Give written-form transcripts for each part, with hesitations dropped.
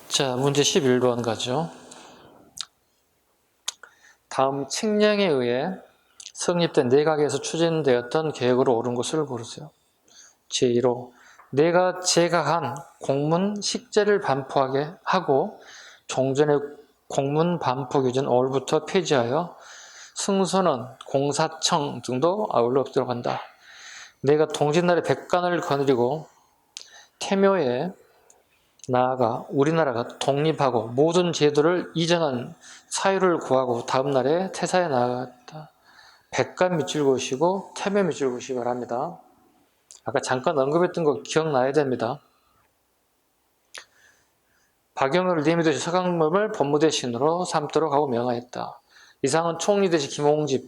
자, 문제 11번 가죠. 다음 칙령에 의해 성립된 내각에서 추진되었던 계획으로 옳은 것을 고르세요. 제1호, 내가 제각한 공문 식재를 반포하게 하고 종전의 공문 반포 규정 5월부터 폐지하여 승소는 공사청 등도 아울러 없도록 한다. 내가 동짓날에 백관을 거느리고 태묘에 나아가 우리나라가 독립하고 모든 제도를 이전한 사유를 구하고 다음 날에 태사에 나아갔다. 백관 밑줄 그으시고 태묘 밑줄 그으시기 바랍니다. 아까 잠깐 언급했던 거 기억나야 됩니다. 박영을 내미도시 서강범을 법무대신으로 삼도록 하고 명하였다. 이상은 총리 대신 김홍집,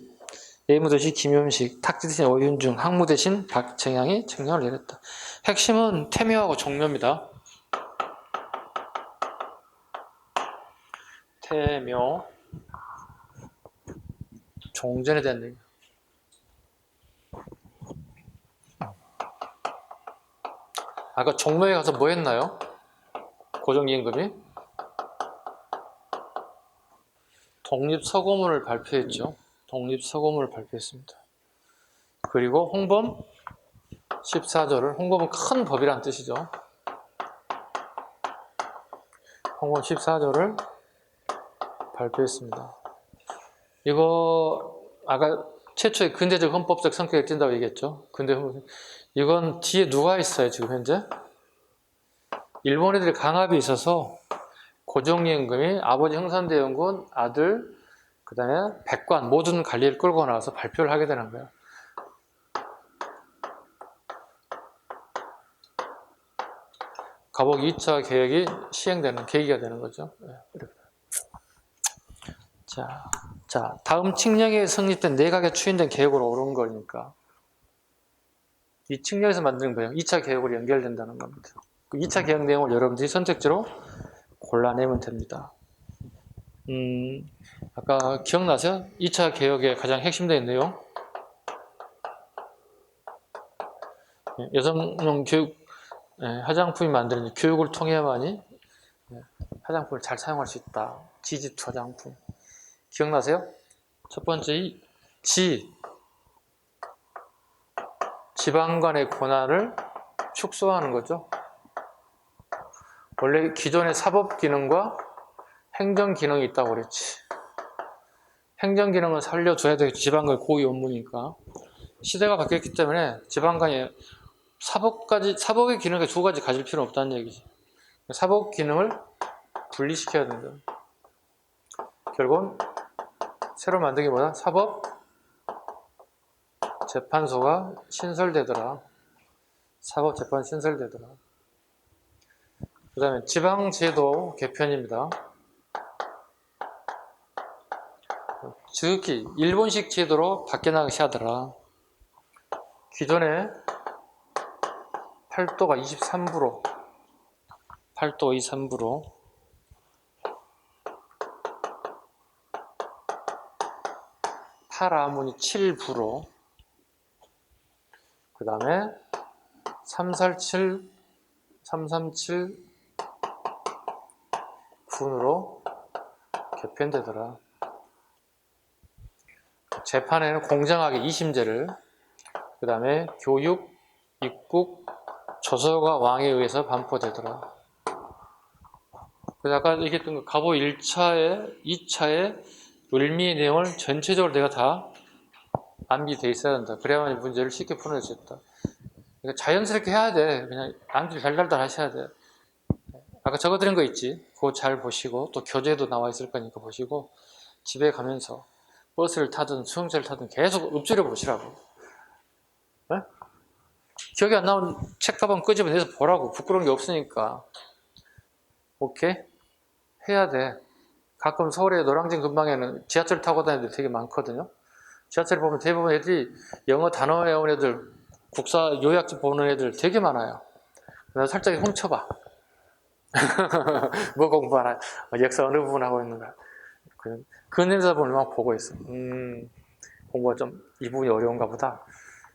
예무대신 김윤식, 탁지 대신 오윤중, 항무 대신 박정향이 청령을 내렸다. 핵심은 태묘하고 종묘입니다. 태묘, 종전에 대한 얘기. 아까 종묘에 가서 뭐 했나요? 고정임금이 독립서고문을 발표했죠. 독립서고문을 발표했습니다. 그리고 홍범 14조를, 홍범은 큰 법이란 뜻이죠. 홍범 14조를 발표했습니다. 이거 아까 최초의 근대적 헌법적 성격이 띈다고 얘기했죠. 근대 헌법. 이건 뒤에 누가 있어요, 지금 현재? 일본 애들이 강압이 있어서 고종임금이 아버지 흥선대원군, 아들, 그 다음에 백관 모든 관리를 끌고 나와서 발표를 하게 되는 거예요. 가복 2차 계획이 시행되는 계기가 되는 거죠. 자, 다음 칙령에 성립된 내각에 추인된 계획으로 옳은 거니까 이 칙령에서 만드는 거예요. 2차 계획으로 연결된다는 겁니다. 그 2차 계획 내용을 여러분들이 선택지로 골라내면 됩니다. 아까 기억나세요? 2차 개혁의 가장 핵심적인 내용? 여성용 교육, 화장품이 만드는 교육을 통해야만이 화장품을 잘 사용할 수 있다. 지집 화장품. 기억나세요? 첫 번째, 지방간의 권한을 축소하는 거죠. 원래 기존의 사법기능과 행정기능이 있다고 그랬지. 행정기능은 살려줘야 되겠죠. 지방간 고유 업무니까. 시대가 바뀌었기 때문에 지방간이 사법의 기능을 두 가지 가질 필요는 없다는 얘기지. 사법 기능을 분리시켜야 된다. 결국은 새로 만든 게 뭐다? 사법 재판소가 신설되더라. 사법재판 신설되더라. 그 다음에 지방제도 개편입니다. 지극히 일본식 제도로 바뀌어나가시 하더라. 기존에 8도가 23부로, 8도 23부로, 파라문이 7부로, 그 다음에 337, 337 군으로 개편되더라. 재판에는 공정하게 2심제를, 그 다음에 교육, 입국, 조서가 왕에 의해서 반포되더라. 그래서 아까 얘기했던 거 가보 1차에 2차에 을미의 내용을 전체적으로 내가 다 암기돼 있어야 된다. 그래야만 문제를 쉽게 풀어낼 수 있다. 그러니까 자연스럽게 해야 돼. 그냥 암기 달달달 하셔야 돼. 아까 적어드린 거 있지? 그거 잘 보시고 또 교재도 나와 있을 거니까 보시고 집에 가면서 버스를 타든 수용차를 타든 계속 읊조려 보시라고. 네? 기억이 안 나면 책가방 끄집어내서 보라고. 부끄러운 게 없으니까. 오케이? 해야 돼. 가끔 서울의 노량진 근방에는 지하철 타고 다니는 애들 되게 많거든요. 지하철 보면 대부분 애들이 영어 단어 외운 애들, 국사 요약집 보는 애들 되게 많아요. 그래서 살짝 훔쳐봐. 뭐 공부하나, 역사 어느 부분 하고 있는가. 그 내다 보면 막 보고 있어. 공부가 좀 이 부분이 어려운가 보다.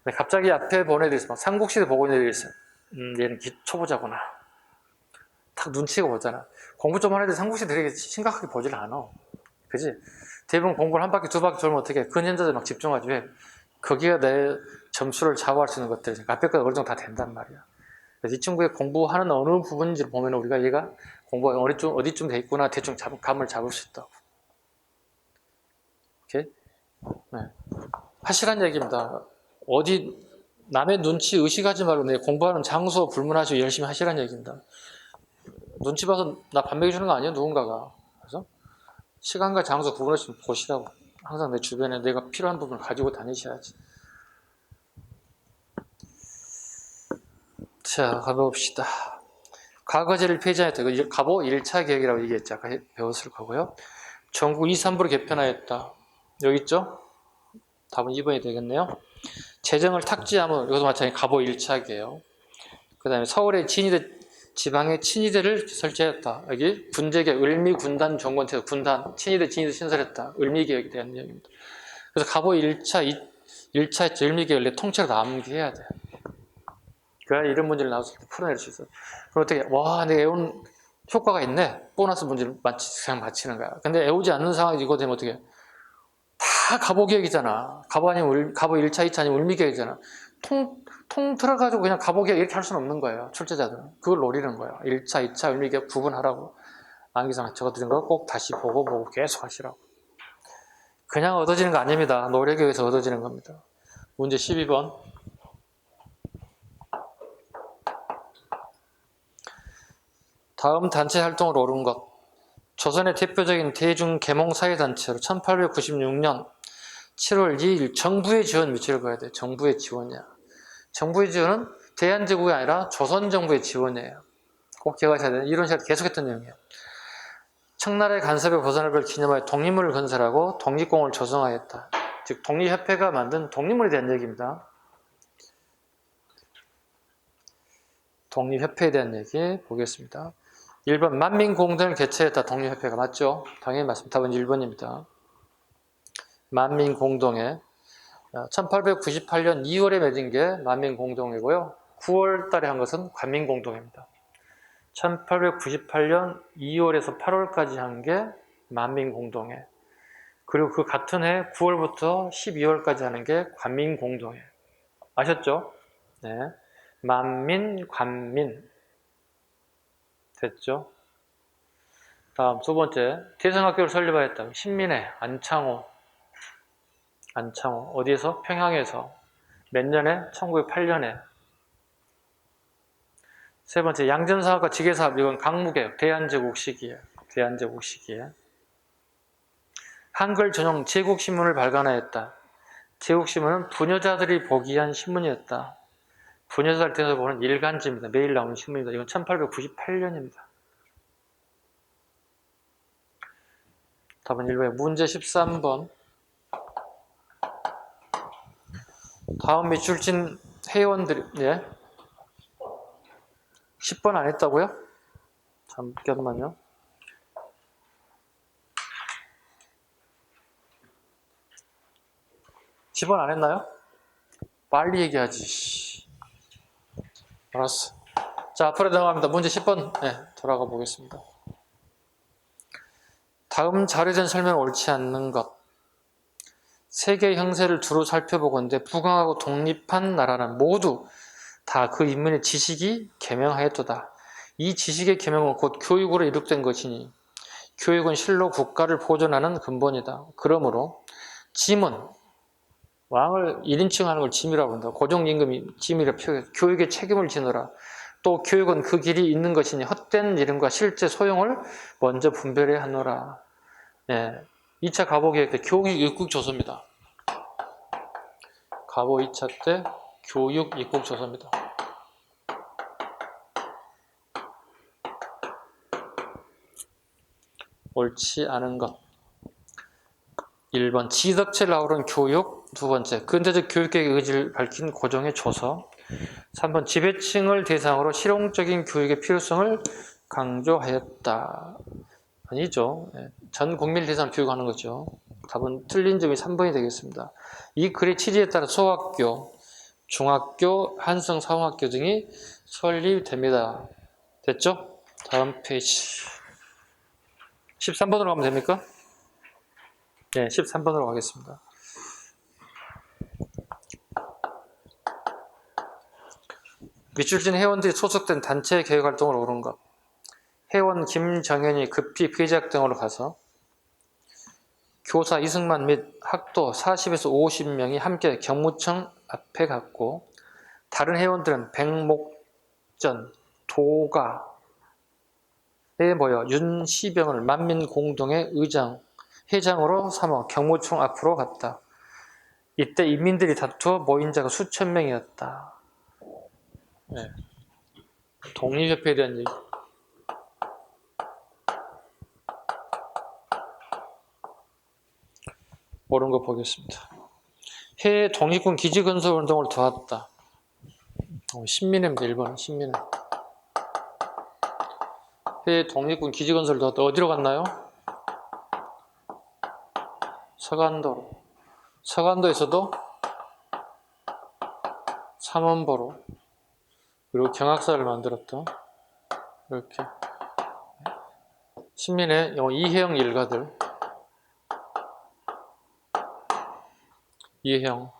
근데 갑자기 앞에 보는 애들이 있어. 막 삼국시대 보고 있는 애들이 있어. 얘는 초보자구나. 딱 눈치가 오잖아. 공부 좀 하는 애들 삼국시 되게 심각하게 보질 않아. 그지? 대부분 공부를 한 바퀴 두 바퀴 돌면 어떻게 해? 근현자들 막 집중하지. 왜? 거기가 내 점수를 좌우할 수 있는 것들, 앞에까지 어느 정도 다 된단 말이야. 그래서 이 친구의 공부하는 어느 부분인지를 보면 우리가 얘가 공부가 어디쯤 돼 있구나 대충 감을 잡을 수 있다고. 오케이? 네. 확실한 얘기입니다. 남의 눈치 의식하지 말고 내 공부하는 장소 불문하시고 열심히 하시라는 얘기입니다. 눈치 봐서 나 밥 먹여주는 거 아니에요, 누군가가. 그래서 시간과 장소 구분해서 보시라고. 항상 내 주변에 내가 필요한 부분을 가지고 다니셔야지. 자, 가봅시다. 과거제를 폐지하였다. 가보 1차 개혁이라고 얘기했죠. 아까 배웠을 거고요. 전국 2, 3부로 개편하였다. 여기 있죠? 답은 2번이 되겠네요. 재정을 탁지하면 이것도 마찬가지 가보 1차 개혁. 그 다음에 서울의 지방의 친위대를 설치하였다. 여기 군제개 을미 군단 정권태도 군단 친위대 신설했다. 을미 개혁에 대한 이야기입니다. 그래서 가보 1차 을미 개혁을 통째로 다 암기해야 돼. 그래야 이런 문제를 나왔을 때 풀어낼 수 있어. 그럼 어떻게 와 내가 애운 효과가 있네. 보너스 문제를 그냥 맞히는 거야. 근데 애우지 않는 상황이 이거 되면 어떻게 다 가보 개혁이잖아. 가보 1차, 2차 아니면 을미 개혁이잖아. 통 틀어가지고 그냥 가보 개혁 이렇게 할 수는 없는 거예요. 출제자들은. 그걸 노리는 거예요. 1차, 2차 을미 개혁 구분하라고. 암기상 적어드린 거 꼭 다시 보고 계속 하시라고. 그냥 얻어지는 거 아닙니다. 노력에 의해서 얻어지는 겁니다. 문제 12번. 다음 단체 활동을 오른 것. 조선의 대표적인 대중계몽사회단체로 1896년 7월 2일 정부의 지원 위치를 봐야 돼. 정부의 지원이야. 정부의 지원은 대한제국이 아니라 조선정부의 지원이에요. 꼭 기억하셔야 돼요. 이런 식으로 계속했던 내용이에요. 청나라의 간섭에 벗어날 기념하여 독립문을 건설하고 독립공을 조성하였다. 즉 독립협회가 만든 독립문에 대한 얘기입니다. 독립협회에 대한 얘기 보겠습니다. 1번 만민공동을 개최했다. 독립협회가 맞죠? 당연히 맞습니다. 답은 1번입니다. 만민공동회 1898년 2월에 맺은 게 만민공동회고요. 9월 달에 한 것은 관민공동회입니다. 1898년 2월에서 8월까지 한 게 만민공동회. 그리고 그 같은 해 9월부터 12월까지 하는 게 관민공동회. 아셨죠? 네. 만민, 관민. 됐죠? 다음 두 번째. 대성학교를 설립하였다. 신민회, 안창호. 어디에서? 평양에서. 몇 년에? 1908년에. 세 번째, 양전사업과 지게사업. 이건 강무개혁, 대한제국 시기에. 한글 전용 제국신문을 발간하였다. 제국신문은 부녀자들이 보기 위한 신문이었다. 부녀자들 등에서 보는 일간지입니다. 매일 나오는 신문입니다. 이건 1898년입니다. 답은 1번에 문제 13번. 다음 및 출신 회원들이 10번 안 했다고요? 잠깐만요. 10번 안 했나요? 빨리 얘기하지. 알았어. 자, 앞으로 넘어갑니다. 문제 10번 돌아가 보겠습니다. 다음 자료된 설명 옳지 않는 것. 세계 형세를 두루 살펴보건대 부강하고 독립한 나라는 모두 다 그 인민의 지식이 계명하였도다. 이 지식의 계명은 곧 교육으로 이룩된 것이니 교육은 실로 국가를 보존하는 근본이다. 그러므로 짐은 왕을 1인칭 하는 걸 짐이라고 한다. 고종임금이 짐이라 표현해. 교육에 책임을 지노라. 또 교육은 그 길이 있는 것이니 헛된 이름과 실제 소용을 먼저 분별해야 하노라. 2차 가보 계획 때 교육 입국 조서입니다. 가보 2차 때 교육 입국 조서입니다. 옳지 않은 것. 1번 지덕체를 아우른 교육. 두 번째 근대적 교육계획의 의지를 밝힌 고종의 조서. 3번 지배층을 대상으로 실용적인 교육의 필요성을 강조하였다. 아니죠. 전 국민을 대상 교육하는 거죠. 답은 틀린 점이 3번이 되겠습니다. 이 글의 취지에 따라 소학교, 중학교, 한성 사범학교 등이 설립됩니다. 됐죠? 다음 페이지 13번으로 가면 됩니까? 네, 13번으로 가겠습니다. 밑줄 회원들이 소속된 단체 계획 활동을 오른 것. 회원 김정현이 급히 피의자 등으로 가서 교사 이승만 및 학도 40에서 50명이 함께 경무청 앞에 갔고 다른 회원들은 백목전, 도가에 모여 윤시병을 만민공동의 회장으로 삼아 경무청 앞으로 갔다. 이때 인민들이 다투어 모인 자가 수천 명이었다. 네. 독립협회에 대한 얘기. 옳은 거 보겠습니다. 해외 독립군 기지건설 운동을 도왔다. 신민회입니다. 1번 신민회. 해외 독립군 기지건설을 도왔다. 어디로 갔나요? 서간도로. 서간도에서도 삼원보로. 그리고 경학사를 만들었다. 이렇게. 신민회 이혜영 일가들. 이혜영.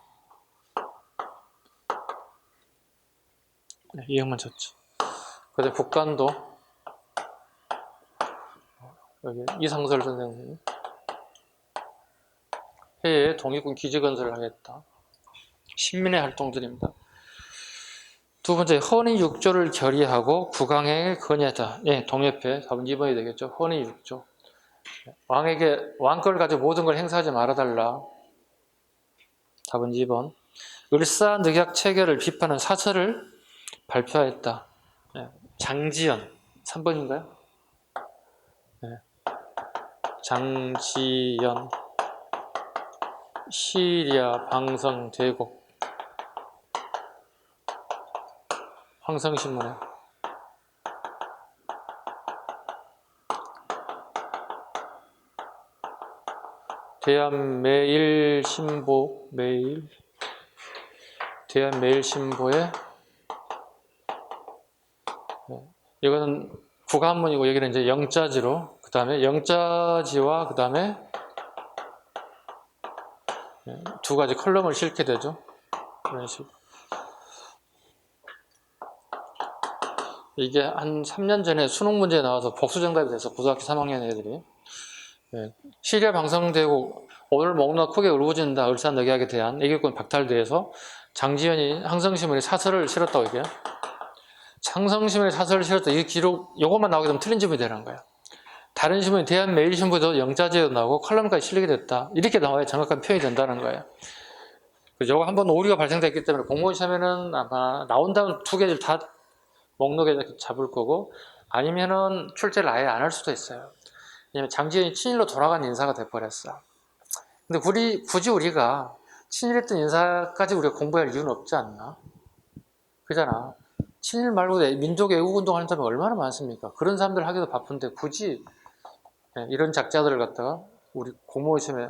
네, 이혜영만 쳤죠. 그다음에 북간도. 여기 이상설 선생님. 해외에 독립군 기지건설을 하겠다. 신민회 활동들입니다. 두 번째, 헌의 6조를 결의하고 국왕에게 건의하다. 예, 독립회 4번 2번이 되겠죠. 헌의 6조. 왕에게 왕권을 가지고 모든 걸 행사하지 말아달라. 4번 2번. 을사늑약 체결을 비판하는 사설을 발표하였다. 예, 장지연 3번인가요? 예. 장지연 시리아 방성 대곡 황성신문에 대한매일신보에 이거는 국한문이고 여기는 이제 영자지로 그 다음에 영자지와 그 다음에 두 가지 컬럼을 실게 되죠. 그런 식으로. 이게 한 3년 전에 수능 문제에 나와서 복수정답이 돼서 고등학교 3학년 애들이 시리아 방성대국 오늘 목록 크게 울부짖는다. 을사늑약에 대한 애국권 박탈대에서 장지연이 항성신문에 사설을 실었다고 얘기해요. 항성신문에 사설을 실었다. 이 기록 요것만 나오게 되면 틀린 지문이 되는 거예요. 다른 신문이 대한매일신보도 영자제도 나오고 컬럼까지 실리게 됐다. 이렇게 나와야 정확한 표현이 된다는 거예요. 그래서 요거 한번 오류가 발생됐기 때문에 공무원 시험에는 아마 나온다면 두 개를 다 목록에 잡을 거고 아니면은 출제를 아예 안 할 수도 있어요. 왜냐면 장지연이 친일로 돌아간 인사가 돼버렸어. 근데 굳이 우리가 친일했던 인사까지 우리가 공부할 이유는 없지 않나? 그잖아. 친일 말고 민족 애국운동 하는 사람이 얼마나 많습니까? 그런 사람들 하기도 바쁜데 굳이 이런 작자들을 갖다가 우리 공무원 시험에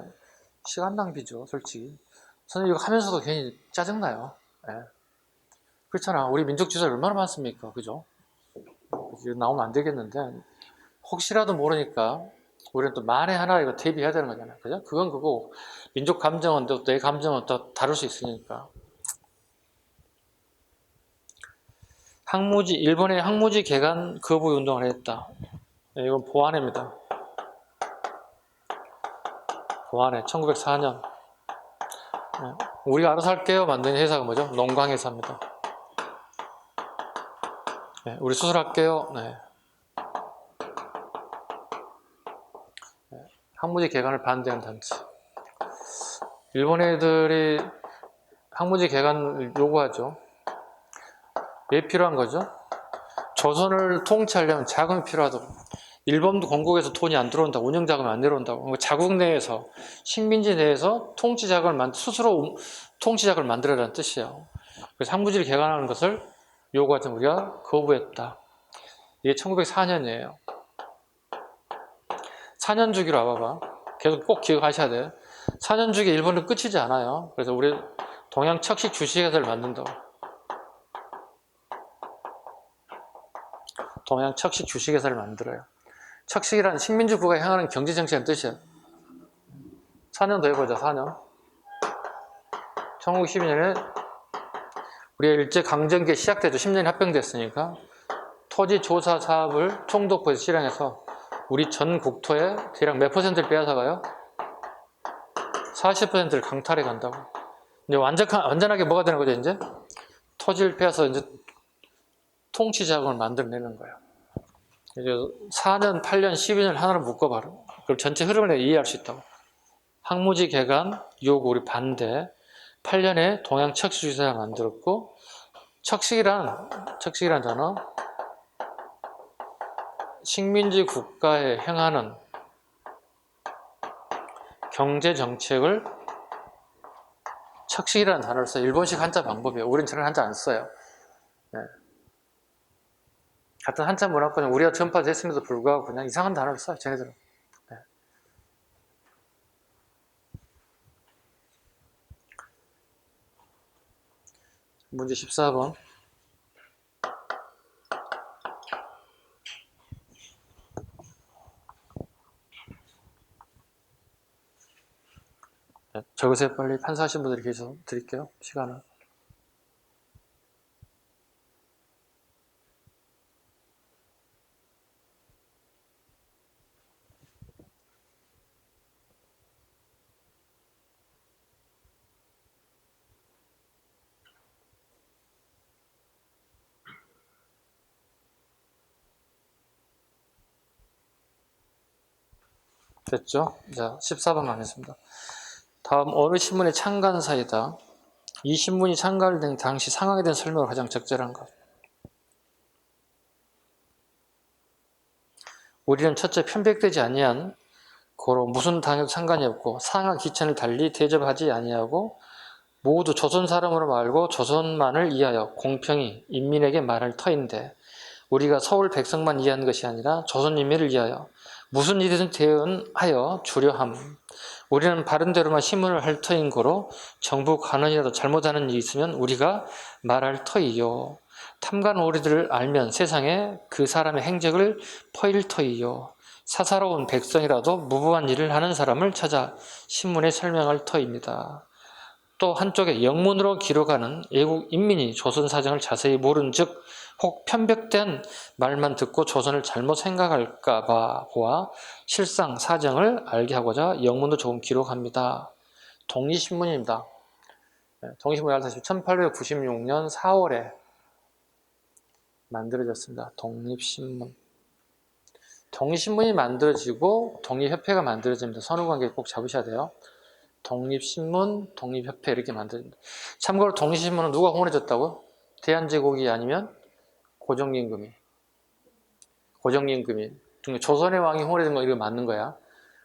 시간 낭비죠, 솔직히. 저는 이거 하면서도 괜히 짜증나요. 그렇잖아. 우리 민족 주자 얼마나 많습니까? 그죠? 이거 나오면 안 되겠는데 혹시라도 모르니까 우리는 또 만에 하나 이거 대비해야 되는 거잖아요. 그죠? 그건 그거 민족 감정은 또 내 감정은 또 다를 수 있으니까. 일본의 항무지 개간 거부 운동을 했다. 이건 보안회입니다. 보안회 1904년. 우리가 알아서 할게요 만든 회사가 뭐죠? 농광회사입니다. 우리 수술할게요. 항무지 개간을 반대하는 단체. 일본 애들이 항무지 개간을 요구하죠. 왜 필요한 거죠? 조선을 통치하려면 자금이 필요하다고. 일본도 건국에서 돈이 안 들어온다고, 운영 자금이 안 내려온다고. 자국 내에서, 식민지 내에서 스스로 통치 자금을 만들어라는 뜻이에요. 그래서 항무지를 개간하는 것을 요구하자 우리가 거부했다. 이게 1904년이에요. 4년 주기로 와봐봐. 계속 꼭 기억하셔야 돼요. 4년 주기 일본은 끝이지 않아요. 그래서 우리 동양 척식 주식회사를 만든다고. 동양 척식 주식회사를 만들어요. 척식이란 식민지 국가에 향하는 경제정책의 뜻이에요. 4년 더 해보자. 4년. 1912년에 우리가 일제강점기에 시작되죠. 10년이 합병됐으니까 토지 조사 사업을 총독부에서 실행해서 우리 전 국토에 대략 몇 퍼센트를 빼앗아가요? 40%를 강탈해 간다고. 이제 완전하게 뭐가 되는 거죠, 이제? 토지를 빼앗아서 이제 통치 자금을 만들어내는 거예요. 이제 4년, 8년, 12년 하나로 묶어봐라. 그럼 전체 흐름을 이해할 수 있다고. 항무지 개간, 요구, 우리 반대. 8년에 동양 척식주의사를 만들었고, 척식이란 단어, 식민지 국가에 행하는 경제정책을 척식이라는 단어를 써요. 일본식 한자 방법이에요. 우리는 저런 한자 안 써요. 네. 같은 한자 문화권이 우리가 전파됐음에도 불구하고 그냥 이상한 단어를 써요. 쟤네들은. 네. 문제 14번. 네, 적으세요. 빨리. 판사하신 분들이 계셔서 드릴게요. 시간을. 됐죠? 자, 14번 하겠습니다. 다음 어느 신문의 창간사이다. 이 신문이 창간된 당시 상황에 대한 설명을 가장 적절한 것. 우리는 첫째 편백되지 아니한 고로 무슨 당에도 상관이 없고 상하 기천을 달리 대접하지 아니하고 모두 조선 사람으로 말고 조선만을 이하여 공평히 인민에게 말할 터인데 우리가 서울 백성만 이해한 것이 아니라 조선 인민을 위하여 무슨 일이든 대응하여 주려함. 우리는 바른대로만 신문을 할 터인 고로 정부 관원이라도 잘못하는 일이 있으면 우리가 말할 터이요. 탐관 오리들을 알면 세상에 그 사람의 행적을 퍼일 터이요. 사사로운 백성이라도 무부한 일을 하는 사람을 찾아 신문에 설명할 터입니다. 또 한쪽에 영문으로 기록하는 애국 인민이 조선 사정을 자세히 모른 즉 혹 편벽된 말만 듣고 조선을 잘못 생각할까 봐 보아 실상 사정을 알게 하고자 영문도 조금 기록합니다. 독립신문입니다. 독립신문이 알다시피 1896년 4월에 만들어졌습니다. 독립신문. 독립신문이 만들어지고 독립협회가 만들어집니다. 선후관계 꼭 잡으셔야 돼요. 독립신문, 독립협회 이렇게 만들어집니다. 참고로 독립신문은 누가 후원해줬다고? 대한제국이 아니면 고종임금이. 조선의 왕이 후원해준 거 이거 맞는 거야.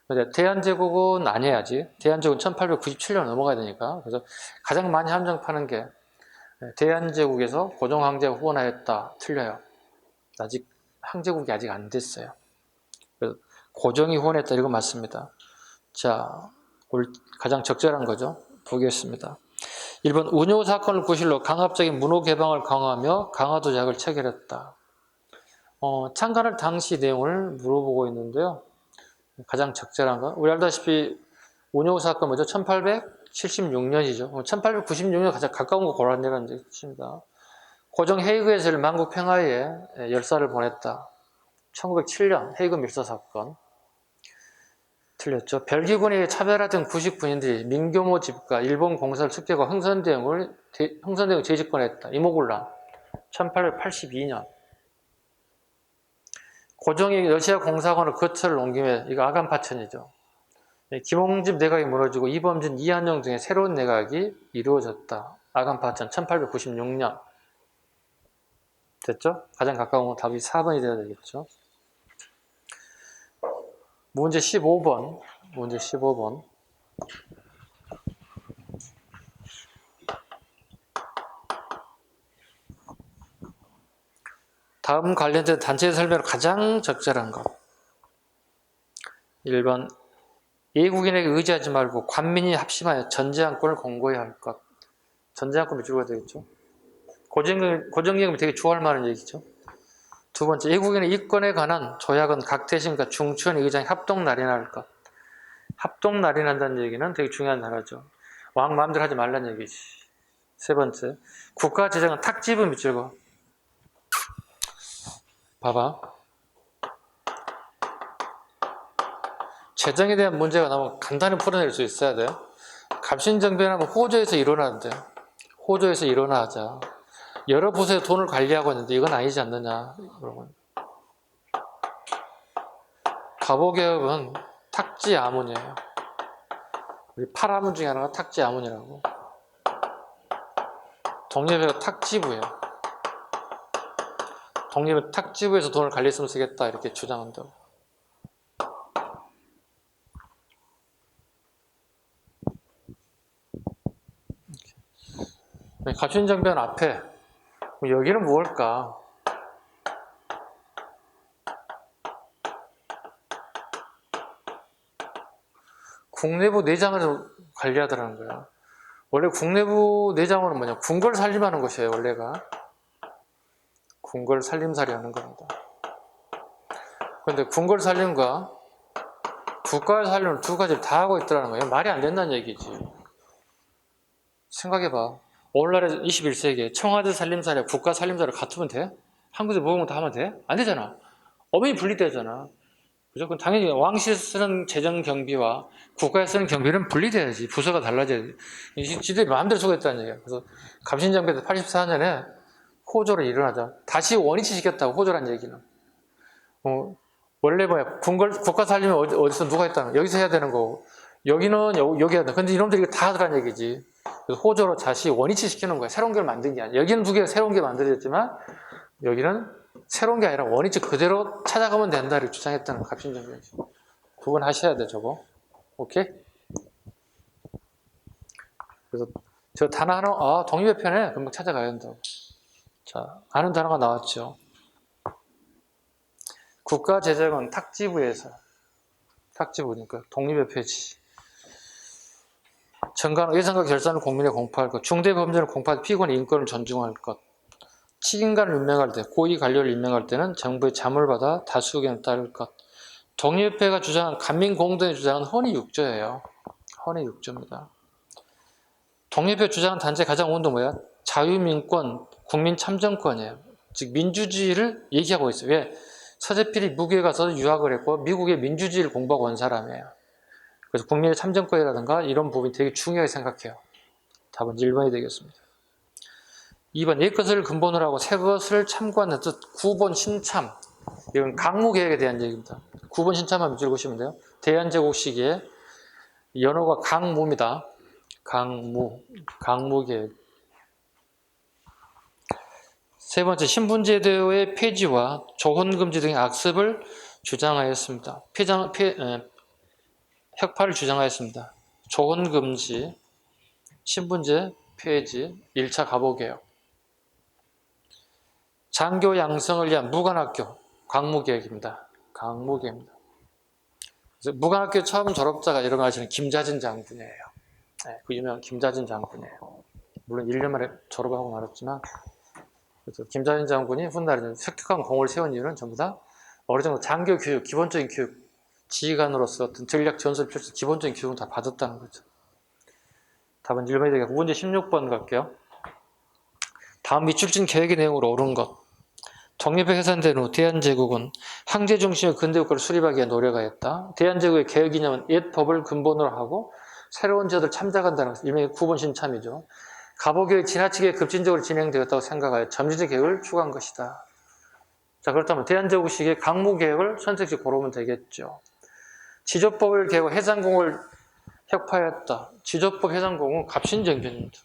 근데 대한제국은 아니어야지. 대한제국은 1897년 넘어가야 되니까. 그래서 가장 많이 함정파는 게 대한제국에서 고종황제가 후원하였다. 틀려요. 아직 황제국이 아직 안 됐어요. 그래서 고종이 후원했다. 이거 맞습니다. 자, 가장 적절한 거죠. 보겠습니다. 1번 운요 사건을 구실로 강압적인 문호 개방을 강화하며 강화도약을 체결했다. 창간할 당시 내용을 물어보고 있는데요. 가장 적절한 건 우리 알다시피 운요 사건 뭐죠? 1876년이죠. 1896년 가장 가까운 거 고르라는 뜻입니다. 고종 헤이그에서 만국 평화에 열사를 보냈다. 1907년 헤이그 밀사 사건. 틀렸죠. 벨기군이 차별하던 구식 군인들이 민교모 집과 일본 공사를 습격과 흥선대원을 재집권했다. 이모군란 1882년. 고종이 러시아 공사관으로 거처를 옮김에 이거 아간파천이죠. 김홍집 내각이 무너지고 이범진, 이한용 등의 새로운 내각이 이루어졌다. 아간파천 1896년. 됐죠? 가장 가까운 건 답이 4번이 되어야 되겠죠. 문제 15번. 다음 관련된 단체의 설명으로 가장 적절한 것. 1번 예국인에게 의지하지 말고 관민이 합심하여 전제안권을 공고해야 할 것. 전제안권 밑줄가 되겠죠. 고정임금이 되게 좋아할 만한 얘기죠. 두 번째, 이국인의 이권에 관한 조약은 각 대신과 중추원 의장 합동 날인할 것. 합동 날인한다는 얘기는 되게 중요한 단어죠. 왕 마음대로 하지 말라는 얘기지. 세 번째, 국가 재정은 탁지부 밑줄고. 봐봐. 재정에 대한 문제가 나오면 간단히 풀어낼 수 있어야 돼. 갑신정변하면 호조에서 일어나는데, 호조에서 일어나자. 여러 부서에 돈을 관리하고 있는데 이건 아니지 않느냐. 여러분. 갑오개업은 탁지 아문이에요. 우리 8아문 중에 하나가 탁지 아문이라고. 독립회가 탁지부예요. 독립은 탁지부에서 돈을 관리했으면 쓰겠다 이렇게 주장한다고. 갑신정변 앞에 여기는 무엇일까? 국내부 내장을 관리하더라는 거야. 원래 국내부 내장은 뭐냐? 궁궐 살림하는 것이에요. 원래가 궁궐 살림살이 하는 겁니다. 그런데 궁궐 살림과 국가 살림을 두 가지를 다 하고 있더라는 거예요. 말이 안 된다는 얘기지. 생각해봐. 오늘날의 21세기에 청와대 살림살이와 국가 살림살을 갖추면 돼? 한국에서 모든 거 다 하면 돼? 안 되잖아. 엄연히 분리되잖아. 그죠? 그럼 당연히 왕실에 쓰는 재정 경비와 국가에 쓰는 경비는 분리돼야지. 부서가 달라져야지. 지들이 마음대로 쓰고 있다는 얘기야. 그래서 갑신정변 때 84년에 호조를 일어나자. 다시 원위치 시켰다고, 호조란 얘기는. 원래 뭐야, 국가 살림은 어디서 누가 했다는 거야. 여기서 해야 되는 거고, 여기는 여기 해야 돼. 근데 이놈들이 다 하더란 얘기지. 그래서 호조로 다시 원위치 시키는 거야. 새로운 걸 만든 게 아니야. 여기는 두 개가 새로운 게 만들어졌지만, 여기는 새로운 게 아니라 원위치 그대로 찾아가면 된다를 주장했다는 갑신정변이지. 두 번 하셔야 돼, 저거. 오케이? 그래서 저 단어 하나, 독립의 편에 금방 찾아가야 된다고. 자, 아는 단어가 나왔죠. 국가 재정은 탁지부에서, 탁지부니까 독립의 표지. 정관 예산과 결산을 국민에 공포할 것, 중대 범죄를 공포할 피고인의 인권을 존중할 것, 책임관을 임명할 때, 고위 관료를 임명할 때는 정부의 자문을 받아 다수 의견을 따를 것. 독립회가 주장한 간민공동의 주장은 헌의육조예요. 헌의육조입니다. 독립회 주장한 단체의 가장 운동 뭐야? 자유민권, 국민참정권이에요. 즉 민주주의를 얘기하고 있어요. 왜? 서재필이 미국에 가서 유학을 했고 미국의 민주주의를 공부하고 온 사람이에요. 그래서 국민의 참정권이라든가 이런 부분이 되게 중요하게 생각해요. 답은 1번이 되겠습니다. 2번, 옛 것을 근본으로 하고 새 것을 참고하는 뜻, 구본 신참. 이건 강무개혁에 대한 얘기입니다. 구본 신참만 밑줄 보시면 돼요. 대한제국 시기에 연호가 강무입니다. 강무개혁. 세 번째, 신분제도의 폐지와 조혼금지 등의 악습을 주장하였습니다. 혁파를 주장하였습니다. 조혼금지, 신분제 폐지, 1차 갑오개혁. 장교 양성을 위한 무관학교, 강무개혁입니다. 강무개혁입니다. 그래서 무관학교 처음 졸업자가 여러분 아시는 김자진 장군이에요. 네, 그 유명한 김자진 장군이에요. 물론 1년 만에 졸업하고 말았지만, 그래서 김자진 장군이 훗날에 혁혁한 공을 세운 이유는 전부 다 어느 정도 장교 교육, 기본적인 교육, 지휘관으로서 어떤 전략 전술 펼쳐 기본적인 교육을 다 받았다는 거죠. 답은 1번이 되겠고, 문제 16번 갈게요. 다음 밑줄진 계획의 내용으로 옳은 것. 독립이 해산된 후 대한제국은 황제 중심의 근대국가를 수립하기 위해 노력하였다. 대한제국의 개혁 이념은 옛 법을 근본으로 하고 새로운 제도를 참작한다는 것은 일명의 구본 신참이죠. 갑오개혁이 지나치게 급진적으로 진행되었다고 생각하여 점진적 개혁을 추구한 것이다. 자, 그렇다면 대한제국 시기의 강무개혁을 선택지 고르면 되겠죠. 지조법을 개혁, 해상공을 혁파했다. 지조법 해상공은 갑신정변입니다.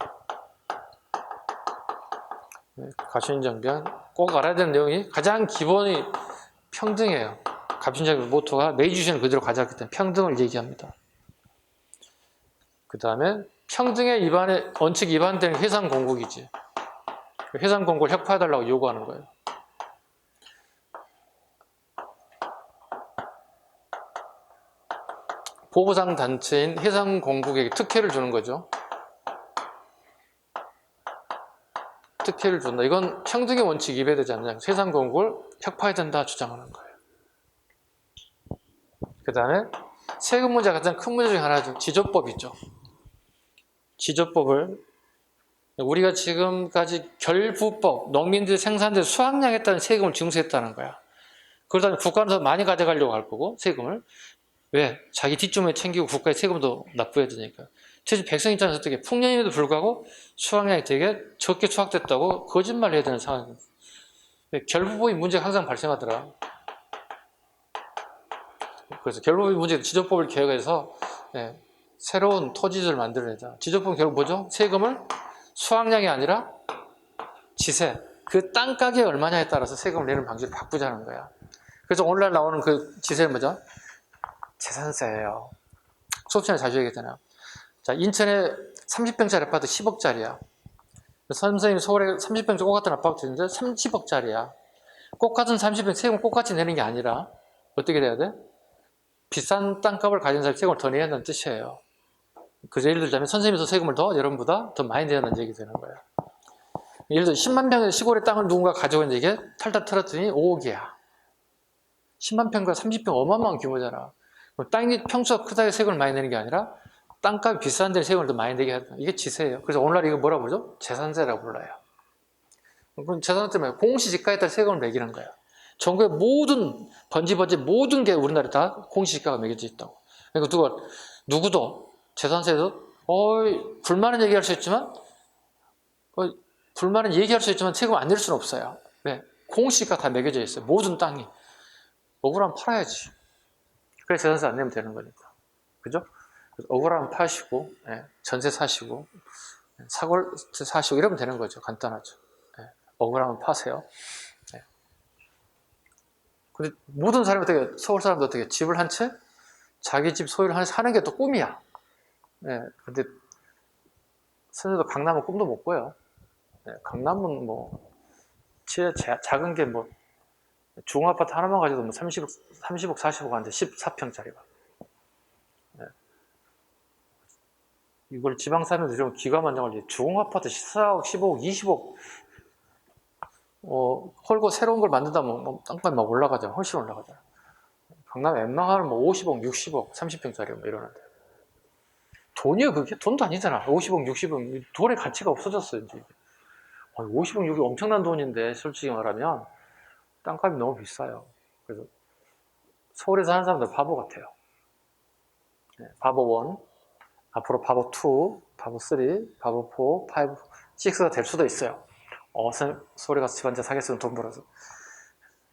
갑신정변 꼭 알아야 되는 내용이 가장 기본이 평등이에요. 갑신정변 모토가 메이주시는 그대로 가져왔기 때문에 평등을 얘기합니다. 그 다음에 평등의 위반에 원칙 위반되는 해상공국이지. 해상공국을 혁파해달라고 요구하는 거예요. 보부상 단체인 해상공국에게 특혜를 주는 거죠. 특혜를 준다. 이건 평등의 원칙이 위배되지 않냐. 세상 공급을 혁파해야 된다 주장하는 거예요. 그 다음에 세금 문제가 가장 큰 문제 중에 하나죠. 지조법이죠. 지조법을 우리가 지금까지 결부법, 농민들 생산된 수확량에 따른 세금을 징수했다는 거야. 그러다 국가는 더 많이 가져가려고 할 거고 세금을. 왜? 자기 뒷주머니 챙기고 국가에 세금도 납부해야 되니까. 특히 백성 입장에서 어떻게 풍년임에도 불구하고 수확량이 되게 적게 수확됐다고 거짓말을 해야 되는 상황입니다. 결부법이 문제가 항상 발생하더라. 그래서 결부법이 문제가 지조법을 개혁해서 새로운 토지를 만들어내자. 지조법은 결국 뭐죠? 세금을 수확량이 아니라 지세, 그 땅 가격이 얼마냐에 따라서 세금을 내는 방식을 바꾸자는 거야. 그래서 오늘날 나오는 그 지세는 뭐죠? 재산세예요. 수업 시간에 자주 얘기했잖아요. 자, 인천에 30평짜리 아파트 10억짜리야. 선생님 서울에 30평짜리 똑같은 아파트인데 30억짜리야. 똑같은 30평 세금 똑같이 내는 게 아니라 어떻게 돼야 돼? 비싼 땅값을 가진 사람이 세금을 더 내야 한다는 뜻이에요. 그래서 예를 들자면 선생님에서 세금을 더 여러분보다 더 많이 내야 한다는 얘기 되는 거예요. 예를 들어 10만 평의 시골의 땅을 누군가 가져오는데 이게 탈탈 털었더니 5억이야. 10만 평과 30평 어마어마한 규모잖아. 땅이 평수가 크다고 세금을 많이 내는 게 아니라 땅값이 비싼 데 세금을 더 많이 내게 한다. 이게 지세예요. 그래서 오늘날 이거 뭐라고 부르죠? 재산세라고 불러요. 그럼 재산세 때문에 공시지가에 따라 세금을 매기는 거야. 전국의 모든 번지 모든 게 우리나라에 다 공시지가가 매겨져 있다고. 그러니까 누구도 재산세에서 불만은 얘기할 수 있지만 불만은 얘기할 수 있지만 세금 안 낼 수는 없어요. 왜? 공시지가 다 매겨져 있어요. 모든 땅이. 억울하면 팔아야지. 그래 재산세 안 내면 되는 거니까. 그죠? 억울하면 파시고, 전세 사시고, 사골세 사시고 이러면 되는 거죠. 간단하죠. 억울하면 파세요. 근데 모든 사람이 어떻게, 서울 사람도 어떻게 집을 한 채? 자기 집 소유를 하나 사는 게 또 꿈이야. 근데 선생님도 강남은 꿈도 못 꿔요. 강남은 뭐, 작은 게 뭐, 중앙아파트 하나만 가져도 뭐 30억, 40억 하는데 14평짜리가. 이걸 지방 사람들 좀 기가만장하지. 중앙아파트 14억, 15억, 20억 헐고 새로운 걸 만든다면 땅값이 막 올라가잖아. 훨씬 올라가잖아. 강남 웬만하면 뭐 50억, 60억, 30평짜리 뭐 이러는데. 돈이요, 그게? 돈도 아니잖아. 50억, 60억. 돈의 가치가 없어졌어요, 이제. 50억, 60억 엄청난 돈인데, 솔직히 말하면 땅값이 너무 비싸요. 그래서 서울에 사는 사람들 바보 같아요. 바보 1, 앞으로 바보 2, 바보 3, 바보 4, 5, 6가 될 수도 있어요. 서울에 가서 집 한 채 사겠으면 돈 벌어서.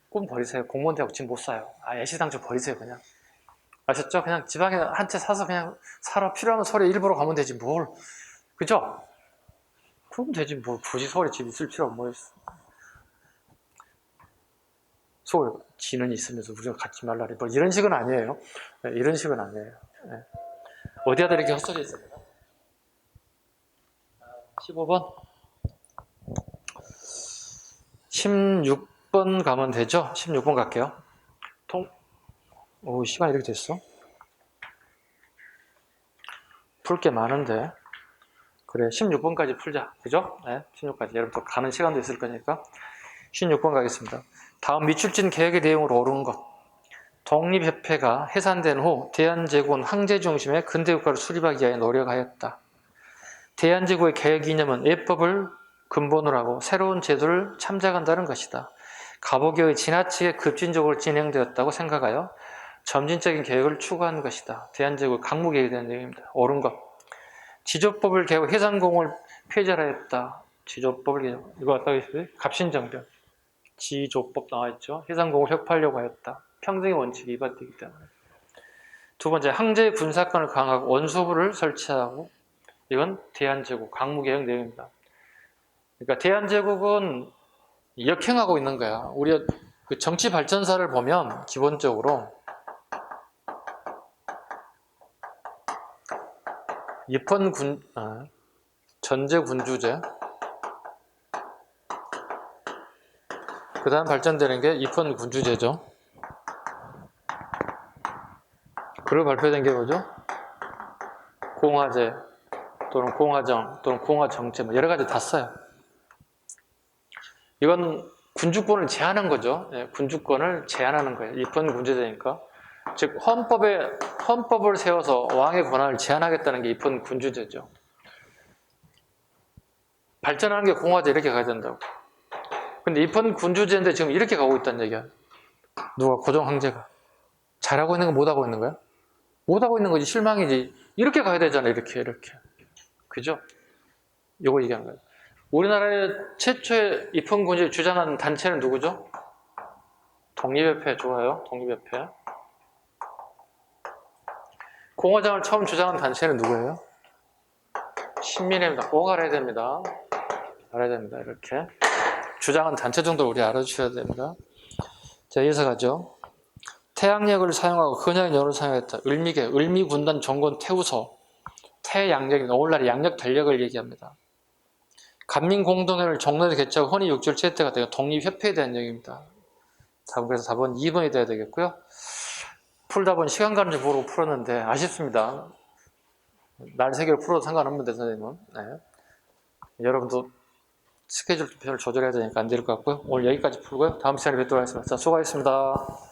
꿈 버리세요. 공무원 대학 지금 못 사요. 애시당초 버리세요, 그냥. 아셨죠? 그냥 지방에 한 채 사서 그냥 살아. 필요하면 서울에 일부러 가면 되지, 뭘. 그죠? 그럼 되지, 뭐. 굳이 서울에 집 있을 필요가 뭐 있어. 서울 지는 있으면서 우리가 갖지 말라니. 뭐 이런 식은 아니에요. 이런 식은 아니에요. 어디에다 이렇게 헛소리 했어요? 15번? 16번 가면 되죠? 16번 갈게요. 시간이 이렇게 됐어? 풀 게 많은데. 그래, 16번까지 풀자. 그죠? 16까지. 여러분 또 가는 시간도 있을 거니까. 16번 가겠습니다. 다음 미출진 계획의 내용으로 옳은 것. 독립협회가 해산된 후 대한제국은 황제 중심의 근대국가를 수립하기 위해 노력하였다. 대한제국의 개혁 이념은 예법을 근본으로 하고 새로운 제도를 참작한다는 것이다. 가보개혁이 지나치게 급진적으로 진행되었다고 생각하여 점진적인 개혁을 추구한 것이다. 대한제국 강무개혁에 대한 내용입니다. 옳은 것. 지조법을 개혁, 해상공을 폐절하였다. 지조법을 개혁. 이거 아까 갑신정변. 지조법 나와있죠. 해상공을 혁파하려고 하였다. 평등의 원칙이 위반되기 때문에. 두 번째, 황제의 군사권을 강화하고 원소부를 설치하고, 이건 대한제국 강무개혁 내용입니다. 그러니까 대한제국은 역행하고 있는 거야. 우리가 그 정치 발전사를 보면 기본적으로 전제군주제, 그 다음 발전되는 게 입헌군주제죠. 그리고 발표된 게 뭐죠? 공화제 또는 공화정 또는 공화정제 뭐 여러 가지 다 써요. 이건 군주권을 제한한 거죠. 예, 군주권을 제한하는 거예요. 입헌 군주제니까. 즉 헌법을 세워서 왕의 권한을 제한하겠다는 게 입헌 군주제죠. 발전하는 게 공화제 이렇게 가야 된다고. 근데 입헌 군주제인데 지금 이렇게 가고 있다는 얘기야. 누가 고종 황제가. 잘하고 있는 거 못하고 있는 거야? 못하고 있는 거지. 실망이지. 이렇게 가야 되잖아. 이렇게. 그죠? 요거 얘기하는 거예요. 우리나라의 최초의 입헌 군주를 주장한 단체는 누구죠? 독립협회. 좋아요. 독립협회. 공화장을 처음 주장한 단체는 누구예요? 신민회입니다. 꼭 알아야 됩니다. 알아야 됩니다. 이렇게. 주장한 단체 정도 우리 알아주셔야 됩니다. 자, 이어서 가죠. 태양력을 사용하고 근양의 연을 사용했다. 을미계, 을미군단 정권 태우서. 태양력이 오늘날의 양력 달력을 얘기합니다. 간민공동회를 정론에서 개최하고 헌의 6절 채택가 되고 독립협회에 대한 얘기입니다. 그래서 답은 2번이 돼야 되겠고요. 풀다 보니 시간 가는 줄 모르고 풀었는데 아쉽습니다. 날 3개를 풀어도 상관없는데 선생님은. 네. 여러분도 스케줄 별을 조절해야 되니까 안 될 것 같고요. 오늘 여기까지 풀고요. 다음 시간에 뵙도록 하겠습니다. 자, 수고하셨습니다.